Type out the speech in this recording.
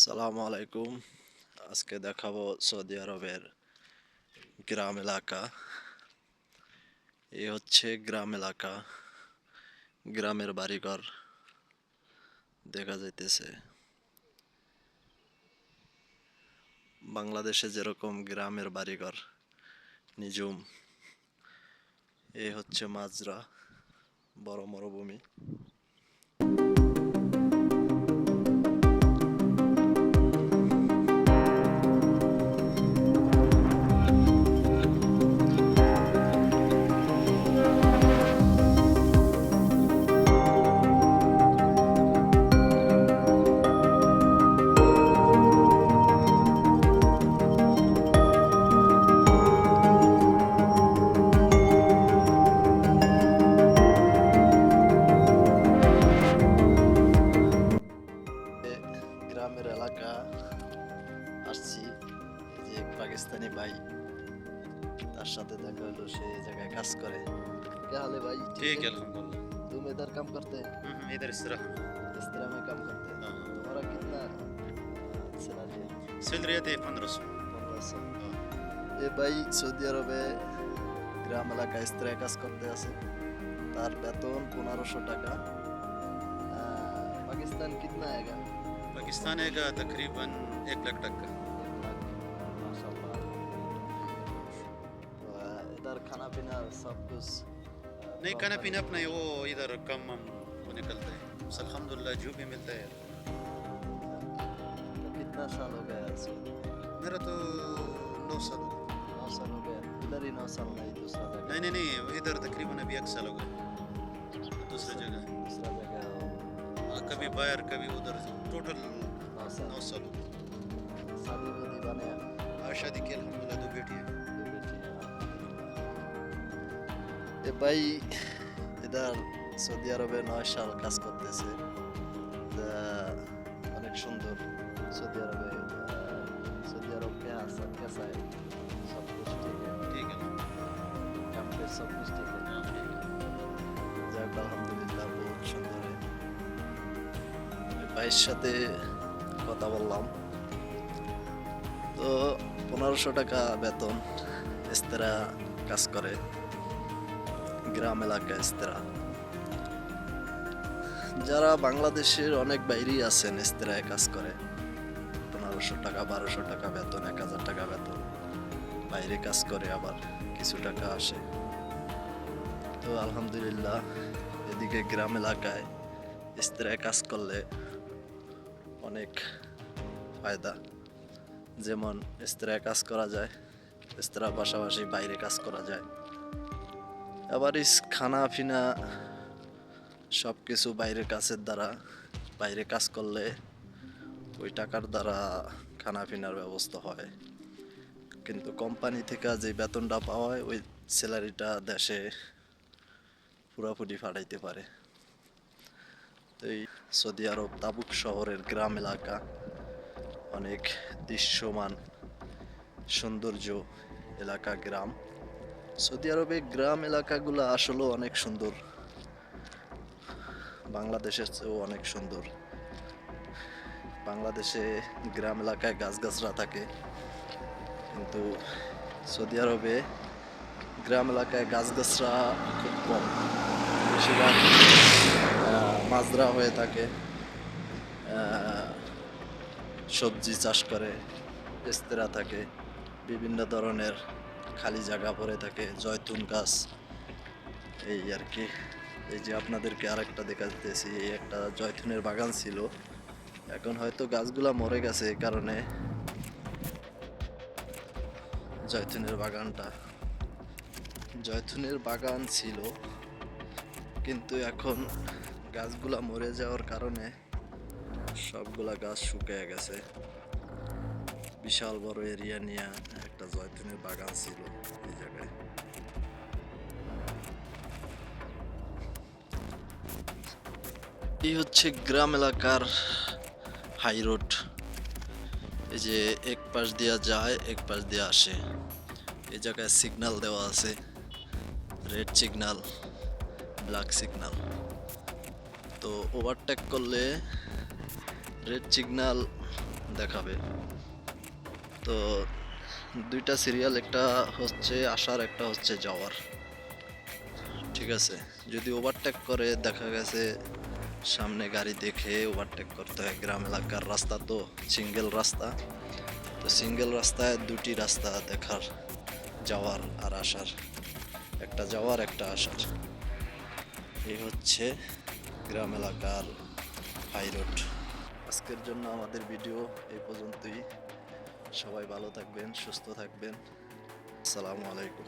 সালামু আলাইকুম। আজকে দেখাবো সৌদি আরবের গ্রাম এলাকা। এই হচ্ছে গ্রাম এলাকা, গ্রামের বাড়িঘর দেখা যাইতেছে। বাংলাদেশে যেরকম গ্রামের বাড়িঘর নিঝুম, এই হচ্ছে মাজরা, বড় মরুভূমি। গ্রামের এলাকা আসছি, এই যে এক পাকিস্তানি ভাই, তার সাথে দেখা হলো, সে এই জায়গায় কাজ করে। কে হালে ভাই? ठीक है अल्हम्दुलिल्लाह। तुम इधर काम करते हैं? इधर इस्तराहा इस तरह में काम करते हैं? हाँ। तुम्हारा कितना सैलरी है? सैलरी आती है 1500। 1500। এ ভাই সৌদি আরবে গ্রাম এলাকায় স্ত্রী কাজ করতে আছে, তার বেতন 1500 টাকা। পাকিস্তান কিতনা আয়েগা? पाकिस्तान का तकरीबन 1 लाख तक का। 1 लाख, माशाल्लाह। इधर खाना पीना सब कुछ नहीं, खाना पीना अपना है, वो इधर कम हम वो निकलता है, बस अल्हम्दुलिल्लाह जो भी मिलता है। तो कितना साल हो गया सऊदी? मेरा तो 9 साल हो गए। 9 साल हो गया। इधर ही 9 साल, नहीं दूसरा जगह? नहीं नहीं नहीं, इधर तकरीबन अभी 1 साल हो गया, दूसरी जगह। दूसरा जगह हो। कभी बाहर कभी उधर, टोटल 9 साल। 9 साल हो गए। शादी वादी बनाया? हाँ, शादी की अल्हम्दुलिल्लाह 2 बेटी है। এ ভাই এদার সৌদি আরবে 9 সাল কাজ করতেছে। অনেক সুন্দর সৌদি আরবে। সৌদি আরব कैसा है? सब कुछ ठीक है? ठीक है काम पे सब कुछ ठीक है? हाँ, ठीक है। যাক আলহামদুলিল্লাহ, বহুত সুন্দর। ভাইয়ের সাথে কথা বললাম, তো 1500 টাকা বেতন, ইস্তেরা কাজ করে গ্রাম এলাকায় ইস্তেরা। যারা বাংলাদেশের অনেক বাইরেই আছেন ইস্তেরায় কাজ করে, 1500 টাকা 1200 টাকা বেতন, 1000 টাকা বেতন, বাইরে কাজ করে আবার কিছু টাকা আসে। তো আলহামদুলিল্লাহ, এদিকে গ্রাম এলাকায় ইস্তেরায় কাজ করলে অনেক ফায়দা। যেমন ইস্তেরায় কাজ করা যায়, ইস্তেরার পাশাপাশি বাইরে কাজ করা যায়। আবার খানা পিনা সব কিছু বাইরের কাজের দ্বারা, বাইরে কাজ করলে ওই টাকার দ্বারা খানা পিনার ব্যবস্থা হয়। কিন্তু কোম্পানি থেকে যে বেতনটা পাওয়া হয়, ওই স্যালারিটা দেশে পুরোপুরি পাঠাইতে পারে। তো এই সৌদি আরব তাবুক শহরের গ্রাম এলাকা অনেক দৃশ্যমান সৌন্দর্য এলাকা, গ্রাম। সৌদি আরবে গ্রাম এলাকাগুলো আসলে অনেক সুন্দর, বাংলাদেশের চেয়েও অনেক সুন্দর। বাংলাদেশে গ্রাম এলাকায় গাছগাছরা থাকে, কিন্তু সৌদি আরবে গ্রাম এলাকায় গাছগাছরা খুব কম, বেশিরভাগ মাজরা হয়ে থাকে, সবজি চাষ করে, ইস্তেরা থাকে, বিভিন্ন ধরনের খালি জায়গা পড়ে থাকে, জয়তুন গাছ, এই আর কি। এই যে আপনাদেরকে আরেকটা দেখাতেছি, এই একটা জয়তুনের বাগান ছিল, এখন হয়তো গাছগুলা মরে গেছে, এই কারণে জয়তুনের বাগান ছিল, কিন্তু এখন গাছগুলা মরে যাওয়ার কারণে সবগুলা গাছ শুকিয়ে গেছে। বিশাল বড় এরিয়া নিয়ে একটা জয়তুনের বাগান ছিল এই জায়গায়। এই হচ্ছে গ্রাম এলাকার হাই রোড। এই যে এক পাশ দিয়া যায়, এক পাশ দিয়ে আসে। এই জায়গায় সিগন্যাল দেওয়া আছে, রেড সিগন্যাল, ব্ল্যাক সিগন্যাল। তো ওভারটেক করলে রেড সিগন্যাল দেখাবে। তো দুইটা সিরিয়াল, একটা হচ্ছে আসার, একটা হচ্ছে যাওয়ার। ঠিক আছে, যদি ওভারটেক করে দেখা গেছে সামনে গাড়ি দেখে ওভারটেক করতে হয়। গ্রাম এলাকার রাস্তা তো সিঙ্গেল রাস্তা, তো সিঙ্গেল রাস্তায় দুটি রাস্তা দেখার, যাওয়ার আর আসার, একটা যাওয়ার একটা আসার। এই হচ্ছে গ্রাম এলাকার হাই রোড। আজকের জন্য আমাদের ভিডিও এই পর্যন্তই। সবাই ভালো থাকবেন, সুস্থ থাকবেন। আসসালামু আলাইকুম।